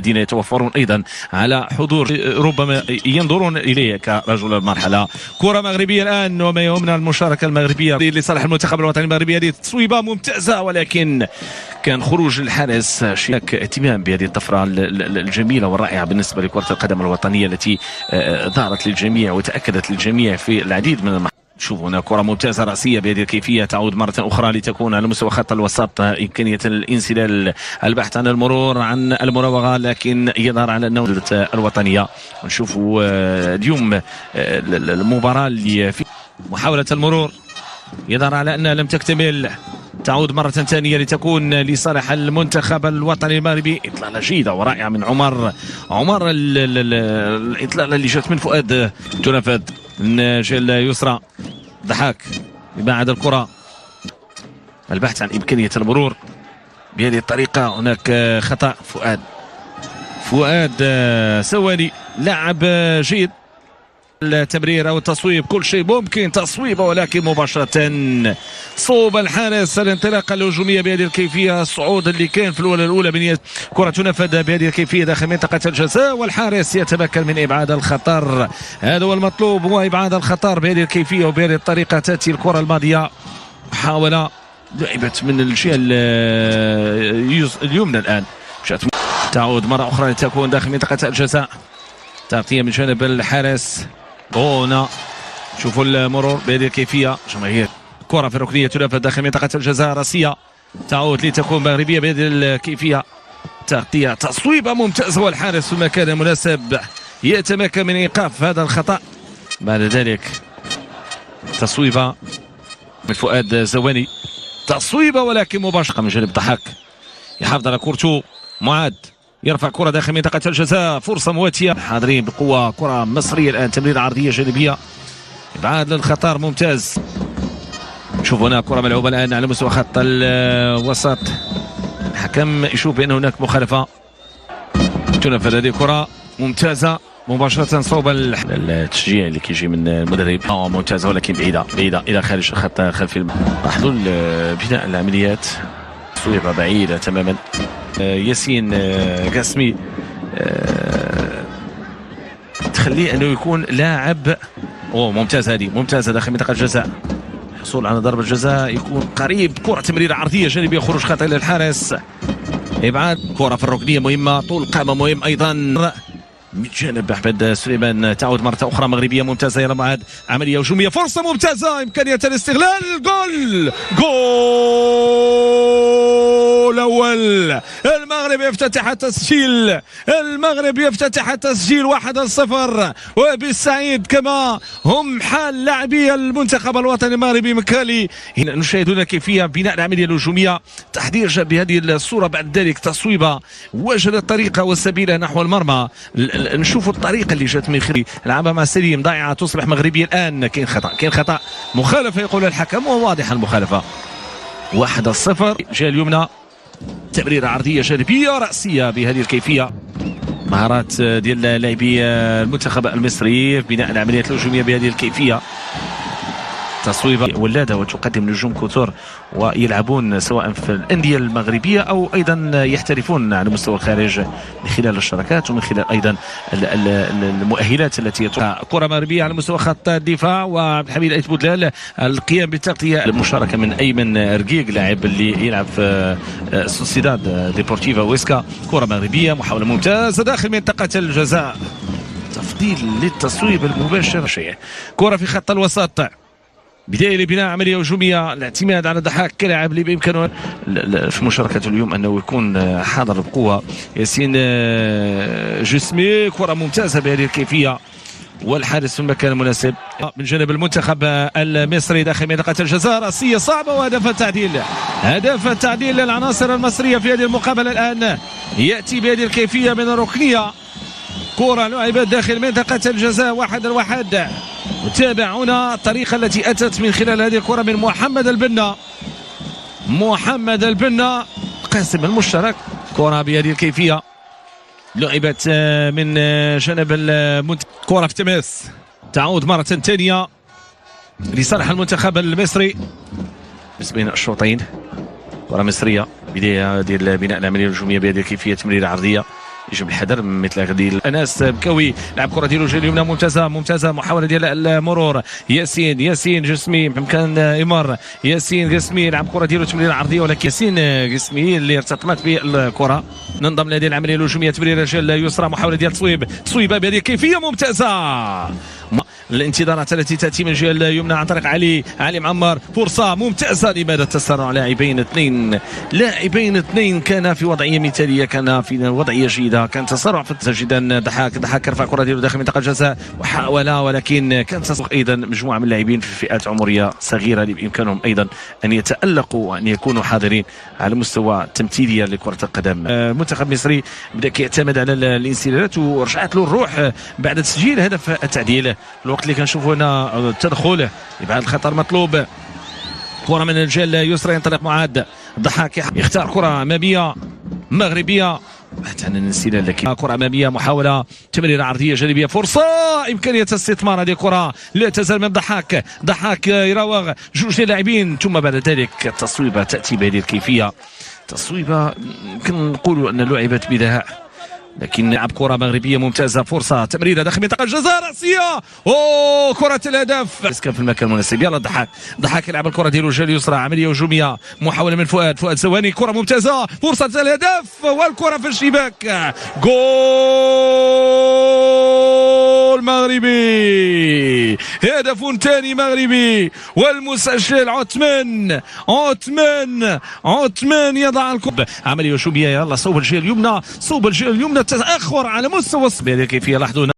الذين يتوفرون ايضا على حضور ربما ينظرون اليه كرجل المرحله. كره مغربيه الان وما يهمنا المشاركه المغربيه لصالح المنتخب الوطني المغربي. هذه تصويبه ممتازه ولكن كان خروج الحارس. هناك اهتمام بهذه الطفره الجميله والرائعه بالنسبه لكره القدم الوطنيه التي ظهرت للجميع وتاكدت للجميع في العديد من شوفوا هنا كرة ممتازة رأسية بهذه الكيفية تعود مرة أخرى لتكون على مستوى خط الوسط. إمكانية الانسلال، البحث عن المرور، عن المراوغة، لكن يظهر على أنه الوطنية. نشوفوا اليوم المباراة اللي في محاولة المرور يظهر على أنها لم تكتمل. تعود مرة ثانية لتكون لصالح المنتخب الوطني المغربي. إطلالة جيدة ورائعة من عمر الإطلالة اللي جات من فؤاد تنفذ من الجهة اليسرى. ضحاك يبعد الكرة، البحث عن إمكانية المرور بهذه الطريقة. هناك خطأ. فؤاد سواني لاعب جيد. التمرير او التصويب كل شيء ممكن تصويبه، ولكن مباشره صوب الحارس. الانطلاقه الهجوميه بهذه الكيفيه، الصعود اللي كان في الاولى من كره تنفذ بهذه الكيفيه داخل منطقه الجزاء، والحارس يتمكن من ابعاد الخطر. هذا هو المطلوب، هو ابعاد الخطر بهذه الكيفيه وبهذه الطريقه. تاتي الكره الماضيه محاوله لعبت من الجهه اليمنى الان، تعود مره اخرى لتكون داخل منطقه الجزاء. تغطيه من جانب الحارس. هنا شوفوا المرور بهذه الكيفيه. جماهير كره في الركنيه تنفذ داخل منطقه الجزاء راسيه، تعود لتكون مغربيه بهذه الكيفيه. تغطيه تصويبه ممتازه والحارس في المكان المناسب يتمكن من ايقاف هذا الخطا. بعد ذلك تصويبه من فؤاد زواني، تصويبه ولكن مباشره من جانب ضحاك يحافظ على كورته. معاد يرفع كرة داخل منطقة الجزاء، فرصة مواتية. حاضرين بقوة، كرة مصرية الآن، تمريرة عرضية جانبية، إبعاد للخطر ممتاز. شوف هنا كرة ملعوبة الآن على مستوى خط الوسط. الحكم يشوف بأن هناك مخالفة. تنفذ هذه الكرة ممتازة مباشرة صوب التشجيع اللي كيجي من المدرب. ممتازة ولكن بعيدة إلى خارج الخط الخلفي. حلول بناء العمليات، تصويبة بعيدة تماما. ياسين قاسمي تخليه انه يكون لاعب. ممتاز، هذه ممتازه داخل منطقه الجزاء. الحصول على ضربه جزاء يكون قريب. كره تمريره عرضيه جانبيه، خروج خطا للحارس. ابعاد كره في الركنيه مهمه، طول قامه مهم ايضا من جانب احمد سليمان. تعود مره اخرى مغربيه ممتازه. يلا معاد عمليه هجوميه، فرصه ممتازه، امكانيه الاستغلال. جول الاول. المغرب يفتتح التسجيل 1-0. وبالسعيد كما هم حال لاعبي المنتخب الوطني المغربي مكالي. هنا نشاهد هنا كيفيه بناء العمليه الهجوميه. تحضير جاء بهذه الصوره، بعد ذلك تصويبه، وجد الطريقه والسبيل نحو المرمى. نشوف الطريقه اللي جات من خلال لعبها مع سليم، ضائعه تصبح مغربيه الان. كاين خطا مخالفه يقول الحكم، وواضحه المخالفه. 1-0 جهه اليمنى، تمريره عرضيه جانبيه راسيه بهذه الكيفيه. مهارات ديال لاعبي المنتخب المصري في بناء العمليات الهجوميه بهذه الكيفيه. تصويبه ولاده وتقدم نجوم كثر ويلعبون سواء في الانديه المغربيه او ايضا يحترفون على مستوى الخارج من خلال الشراكات ومن خلال ايضا المؤهلات التي كره مغربيه على مستوى خط الدفاع. وعبد الحميد ايت بودلال القيام بالتغطيه. المشاركه من ايمن رقيق لاعب اللي يلعب في سوسيداد ديبورتيفا ويسكا. كره مغربيه، محاوله ممتازه داخل منطقه الجزاء، تفضيل للتصويب المباشر. شيء كره في خط الوسط، بداية لبناء عملية هجومية. الاعتماد على ضحاك كلاعب اللي بإمكانه في مشاركته اليوم أنه يكون حاضر بقوة. ياسين جسمي، كرة ممتازة بهذه الكيفية والحارس في المكان المناسب من جانب المنتخب المصري داخل منطقة الجزاء. رأسية صعبة وهدف التعديل للعناصر المصرية في هذه المقابلة. الآن يأتي بهذه الكيفية من الركنية، كرة لعبت داخل منطقة الجزاء 1-1. نتابع هنا الطريقة التي أتت من خلال هذه الكرة من محمد البنا قاسم المشترك. كرة بهذه الكيفية لعبت من جانب كرة في تماس، تعود مرة ثانية لصالح المنتخب المصري بين الشوطين. كرة مصرية، بداية ديال بناء العملية الهجومية بهذه الكيفية، تمريرة عرضية يجب الحذر من مثل هذه. انس بكوي لعب كره ديالو جهه اليمنى ممتازه محاوله ديال المرور. ياسين جسمي بامكان يمر. ياسين قسمي لعب كره ديالو تمريره عرضيه ولكن ياسين قسمي اللي ارتطمت بالكره. ننضم لهذه العمليه الهجوميه تمريره جهه اليسرى محاوله ديال تصويبه بهذه الكيفيه ممتازه. الانتظارات التي تاتي من الجهه اليمنى عن طريق علي معمر. فرصه ممتازه. لماذا تسرع لاعبين اثنين كان في وضعيه مثاليه كان في وضعيه جيده. كان تسرع في جدا. ضحاك يرفع كره ديالو داخل منطقه الجزاء وحاول ولكن كان ايضا مجموعه من اللاعبين في فئات عمريه صغيره اللي بامكانهم ايضا ان يتالقوا وان يكونوا حاضرين على مستوى تمثيليه لكره القدم. المنتخب المصري بدا كيعتمد على الانسدادات ورجعت له الروح بعد تسجيل هدف التعديل. الوقت اللي كنشوفوا هنا التدخل يبعد الخطر مطلوب. كره من الجهه اليسرى ينطلق معاد. ضحاك يختار كره اماميه مغربيه بحث عن الانسداد لكن كره اماميه محاوله تمريره عرضيه جانبيه. فرصه امكانيه استثمار هذه الكره لا تزال من ضحاك يراوغ جوج لاعبين ثم بعد ذلك التصويبه تاتي بهذه الكيفيه. تصويبه يمكن نقولوا ان لعبت بدهاء لكن لعب كره مغربيه ممتازه. فرصه تمريره داخل منطقه الجزاء راسيه. كره الهدف كان في المكان المناسب. يلا ضحاك يلعب الكره ديالو الجهه اليسرى. عمليه هجوميه محاوله من فؤاد زواني. كره ممتازه. فرصه الهدف والكره في الشباك. جول مغربي. هدف ثاني مغربي والمسجل عثمان يضع الكره. عمليه هجوميه. يلا صوب الجهه اليمنى تاخر على مستوى الصبي. كيفيه لاحظوا